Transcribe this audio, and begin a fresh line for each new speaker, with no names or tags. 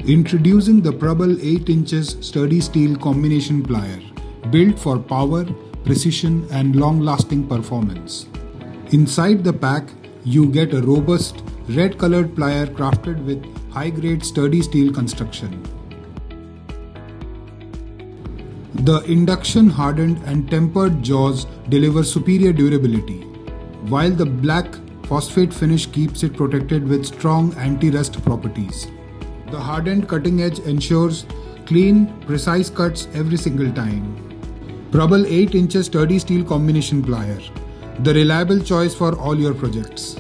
Introducing the Prabal 8 inches sturdy steel combination plier, built for power, precision and long-lasting performance. Inside the pack, you get a robust red-colored plier crafted with high-grade sturdy steel construction. The induction hardened and tempered jaws deliver superior durability, while the black phosphate finish keeps it protected with strong anti-rust properties. The hardened cutting edge ensures clean, precise cuts every single time. Prabal 8 inches sturdy steel combination plier, the reliable choice for all your projects.